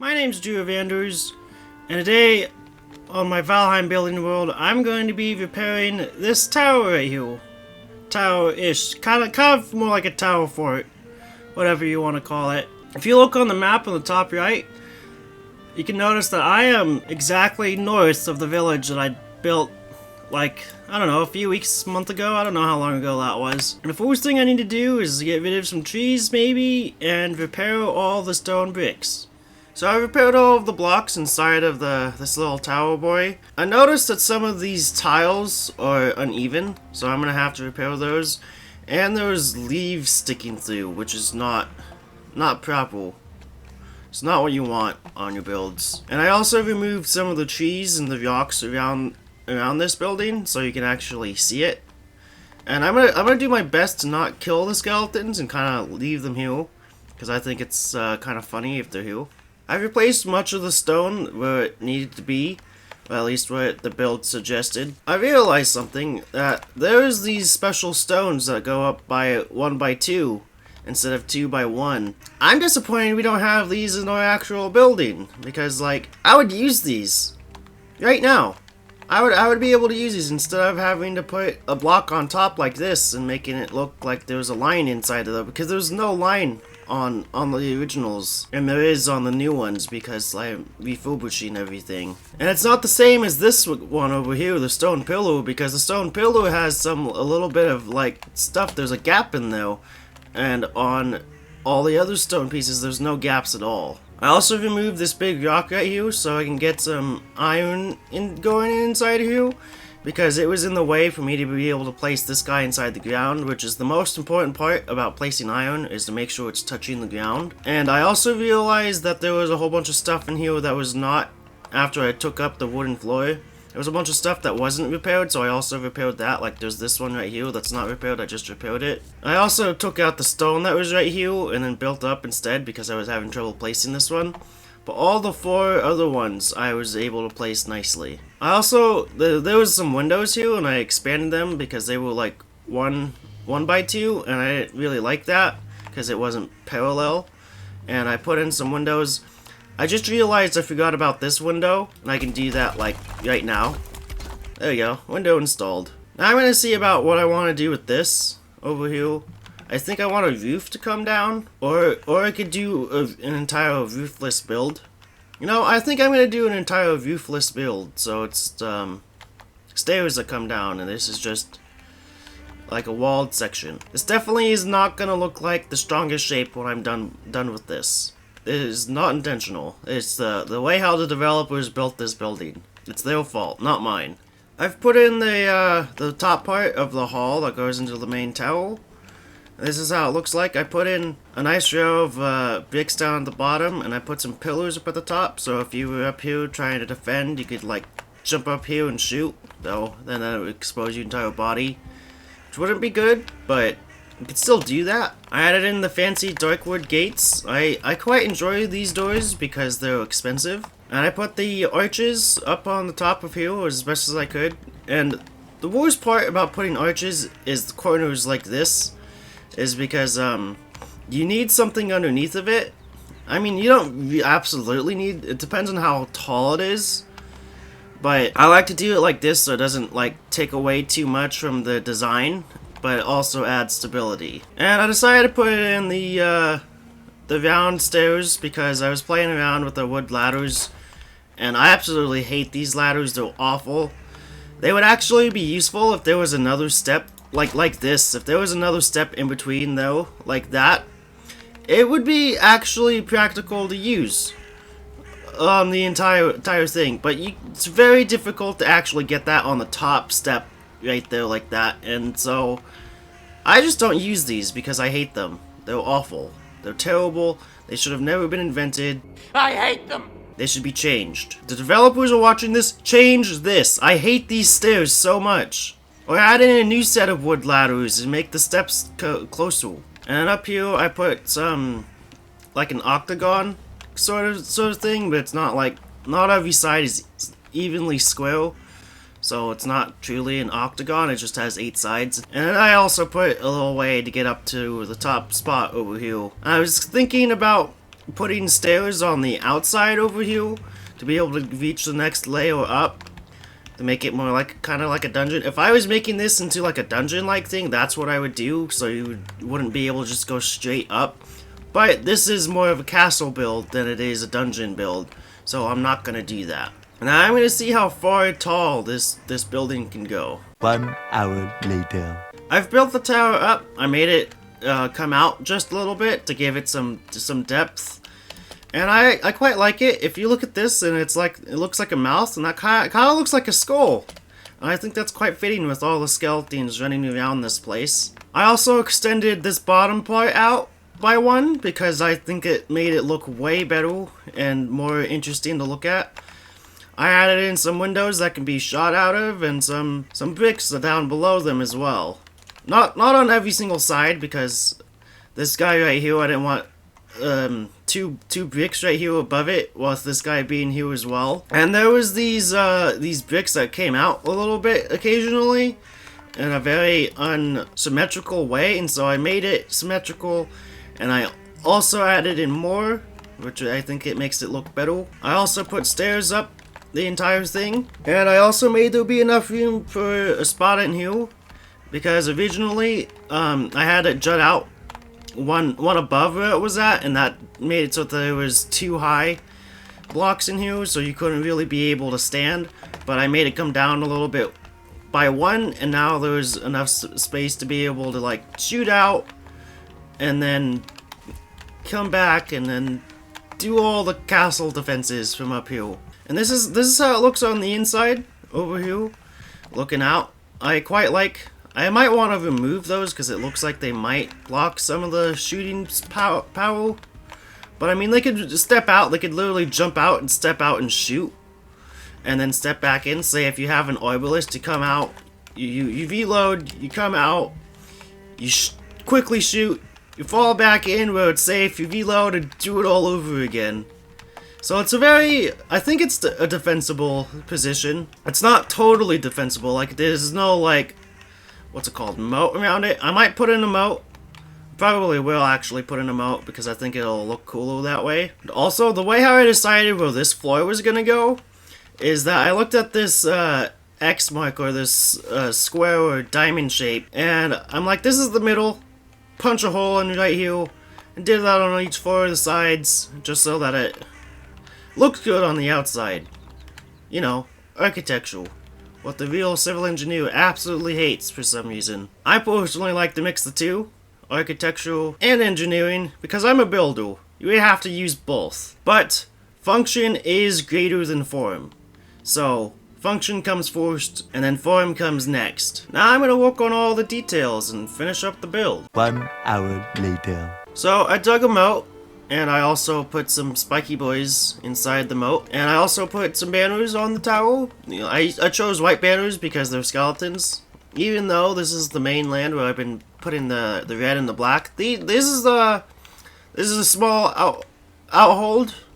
My name's Drew Vanders, and today on my Valheim building world, I'm going to be repairing this tower right here. Tower-ish. Kind of more like a tower fort, whatever you want to call it. If you look on the map on the top right, you can notice that I am exactly north of the village that I built, like, I don't know, a month ago. I don't know how long ago that was. And the first thing I need to do is get rid of some trees, maybe, and repair all the stone bricks. So I repaired all of the blocks inside of this little tower boy. I noticed that some of these tiles are uneven, so I'm gonna have to repair those. And there's leaves sticking through, which is not proper. It's not what you want on your builds. And I also removed some of the trees and the rocks around this building, so you can actually see it. And I'm gonna do my best to not kill the skeletons and kind of leave them here, because I think it's kind of funny if they're here. I replaced much of the stone where it needed to be, or at least where the build suggested. I realized something, that there's these special stones that go up by 1 by 2 instead of 2 by 1. I'm disappointed we don't have these in our actual building, because like, I would use these right now. I would be able to use these instead of having to put a block on top like this and making it look like there's a line inside of it, because there's no line on the originals, and there is on the new ones because I'm refurbishing everything. And it's not the same as this one over here, the stone pillar, because the stone pillar has a little bit of like stuff, there's a gap in there, and on all the other stone pieces there's no gaps at all. I also removed this big rock right here so I can get some iron going inside here, because it was in the way for me to be able to place this guy inside the ground, which is the most important part about placing iron, is to make sure it's touching the ground. And I also realized that there was a whole bunch of stuff in here that was not, after I took up the wooden floor, there was a bunch of stuff that wasn't repaired, so I also repaired that. Like there's this one right here that's not repaired, I just repaired it. I also took out the stone that was right here and then built up instead because I was having trouble placing this one. But all the 4 other ones I was able to place nicely. I also, there was some windows here and I expanded them because they were like 1 by 2, and I didn't really like that because it wasn't parallel. And I put in some windows. I just realized I forgot about this window, and I can do that like right now. There we go, window installed. Now I'm going to see about what I want to do with this over here. I think I want a roof to come down, or I could do an entire roofless build. You know, I think I'm going to do an entire roofless build, so it's stairs that come down, and this is just like a walled section. This definitely is not going to look like the strongest shape when I'm done with this. It is not intentional. It's the way how the developers built this building. It's their fault, not mine. I've put in the top part of the hall that goes into the main tower. This is how it looks like. I put in a nice row of bricks down at the bottom, and I put some pillars up at the top, so if you were up here trying to defend, you could like jump up here and shoot, though then that would expose your entire body, which wouldn't be good, but you could still do that. I added in the fancy darkwood gates. I quite enjoy these doors because they're expensive. And I put the arches up on the top of here as best as I could. And the worst part about putting arches is the corners like this, is because you need something underneath of it. I mean, you don't absolutely need, it depends on how tall it is, but I like to do it like this so it doesn't like take away too much from the design, but it also adds stability. And I decided to put it in the round stairs because I was playing around with the wood ladders, and I absolutely hate these ladders. They're awful. They would actually be useful if there was another step like this. If there was another step in between though, like that, it would be actually practical to use on the entire thing. But it's very difficult to actually get that on the top step right there like that, and so I just don't use these because I hate them. They're awful. They're terrible. They should have never been invented. I hate them! They should be changed. The developers are watching this. Change this. I hate these stairs so much. Or add in a new set of wood ladders and make the steps closer. And up here I put some, like an octagon sort of thing, but it's not like, not every side is evenly square. So it's not truly an octagon, it just has 8 sides. And then I also put a little way to get up to the top spot over here. I was thinking about putting stairs on the outside over here to be able to reach the next layer up to make it more like kind of like a dungeon. If I was making this into like a dungeon-like thing, that's what I would do, so you wouldn't be able to just go straight up. But this is more of a castle build than it is a dungeon build, so I'm not gonna do that. Now I'm gonna see how far tall this building can go. 1 hour later. I've built the tower up. I made it come out just a little bit to give it some depth. And I quite like it. If you look at this, and it looks like a mouth, and that kind of looks like a skull. And I think that's quite fitting with all the skeletons running around this place. I also extended this bottom part out by 1 because I think it made it look way better and more interesting to look at. I added in some windows that can be shot out of, and some bricks down below them as well. Not on every single side, because this guy right here, I didn't want two bricks right here above it, with this guy being here as well. And there was these bricks that came out a little bit occasionally in a very unsymmetrical way, and so I made it symmetrical, and I also added in more, which I think it makes it look better. I also put stairs up the entire thing, and I also made there be enough room for a spot in here, because originally I had it jut out one above where it was at, and that made it so that there was 2 high blocks in here, so you couldn't really be able to stand. But I made it come down a little bit by 1, and now there's enough space to be able to like shoot out and then come back and then do all the castle defenses from up here. And this is how it looks on the inside over here, looking out. I quite like. I might want to remove those because it looks like they might block some of the shooting power. But I mean, they could step out. They could literally jump out and step out and shoot, and then step back in. Say if you have an arbalist, you come out, you reload, you come out, you quickly shoot, you fall back in where it's safe, you reload, and do it all over again. So it's I think it's a defensible position. It's not totally defensible. Like, there's no like, what's it called, moat around it. I might put in a moat. Probably will actually put in a moat because I think it'll look cooler that way. Also, the way how I decided where this floor was gonna go is that I looked at this X mark, or this square or diamond shape, and I'm like, this is the middle. Punch a hole in right here, and did that on each 4 of the sides, just so that it looks good on the outside. You know, architectural. What the real civil engineer absolutely hates for some reason. I personally like to mix the two, architectural and engineering, because I'm a builder. You have to use both. But function is greater than form. So function comes first, and then form comes next. Now I'm gonna work on all the details and finish up the build. 1 hour later. So I dug a moat, and I also put some spiky boys inside the moat, and I also put some banners on the tower. You know, I chose white banners because they're skeletons. Even though this is the main land where I've been putting the red and the black, this is a small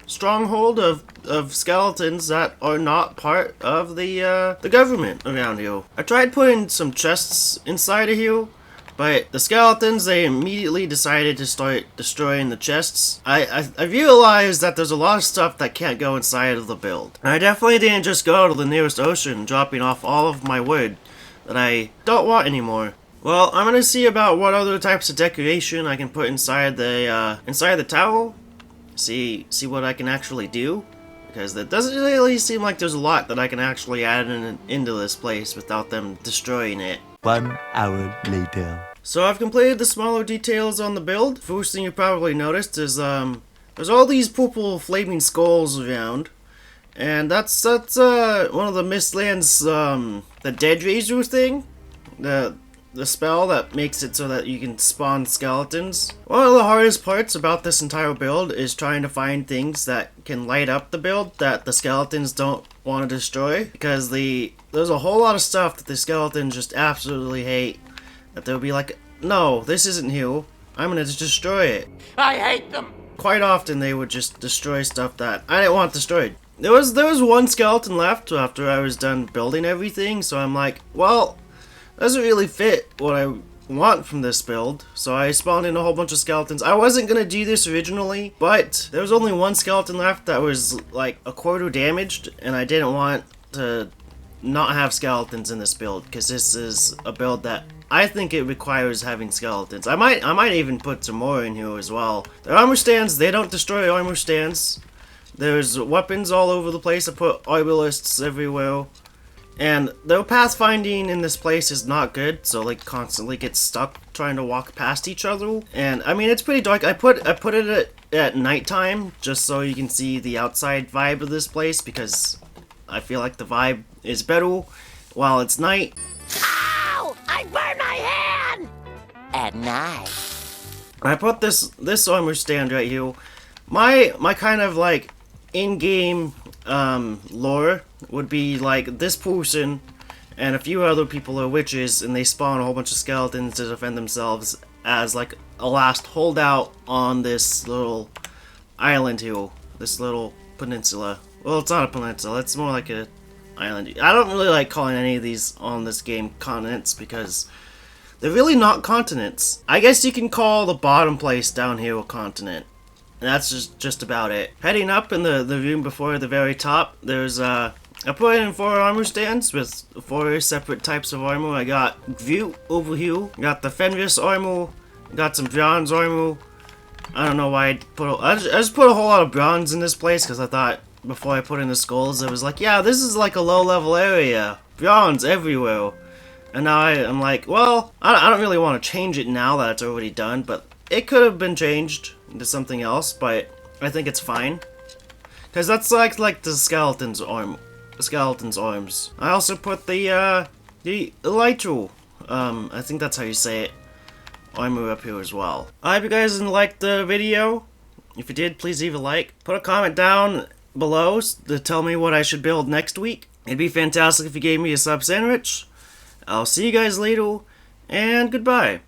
stronghold of skeletons that are not part of the government around here. I tried putting some chests inside of here, but the skeletons, they immediately decided to start destroying the chests. I realized that there's a lot of stuff that can't go inside of the build. And I definitely didn't just go to the nearest ocean, dropping off all of my wood that I don't want anymore. Well, I'm gonna see about what other types of decoration I can put inside the tower. See what I can actually do, because it doesn't really seem like there's a lot that I can actually add into this place without them destroying it. 1 hour later. So I've completed the smaller details on the build. First thing you probably noticed is there's all these purple flaming skulls around, and that's one of the Mistlands, the Dead Razor thing, the spell that makes it so that you can spawn skeletons. One of the hardest parts about this entire build is trying to find things that can light up the build that the skeletons don't want to destroy, because there's a whole lot of stuff that the skeletons just absolutely hate, that they'll be like, no, this isn't here, I'm gonna just destroy it. I hate them! Quite often they would just destroy stuff that I didn't want destroyed. There was one skeleton left after I was done building everything, so I'm like, well, doesn't really fit what I want from this build, so I spawned in a whole bunch of skeletons. I wasn't gonna do this originally, but there was only one skeleton left that was like a quarter damaged, and I didn't want to not have skeletons in this build, because this is a build that I think it requires having skeletons. I might even put some more in here as well. The armor stands, they don't destroy armor stands. There's weapons all over the place. I put obelisks everywhere. And the pathfinding in this place is not good, so like constantly get stuck trying to walk past each other. And I mean, it's pretty dark. I put it at nighttime just so you can see the outside vibe of this place, because I feel like the vibe is better while it's night. Ow! I burned my hand! At night. I put this armor stand right here. My kind of like in-game lore would be like this person and a few other people are witches, and they spawn a whole bunch of skeletons to defend themselves as like a last holdout on this little island here, this little peninsula. Well, it's not a peninsula, it's more like a island. I don't really like calling any of these on this game continents, because they're really not continents. I guess you can call the bottom place down here a continent. And that's just about it. Heading up in the room before the very top, there's I put in 4 armor stands with 4 separate types of armor. I got View over here, got the Fenris armor, got some bronze armor. I don't know why I just put a whole lot of bronze in this place, because I thought before I put in the skulls, I was like, yeah, this is like a low level area. Bronze everywhere. And now I'm like, well, I don't really want to change it now that it's already done, but it could have been changed into something else, but I think it's fine. Because that's like the skeleton's arm. The skeleton's arms. I also put the elytral, I think that's how you say it, armor up here as well. I hope you guys liked the video. If you did, please leave a like. Put a comment down below to tell me what I should build next week. It'd be fantastic if you gave me a sub sandwich. I'll see you guys later, and goodbye.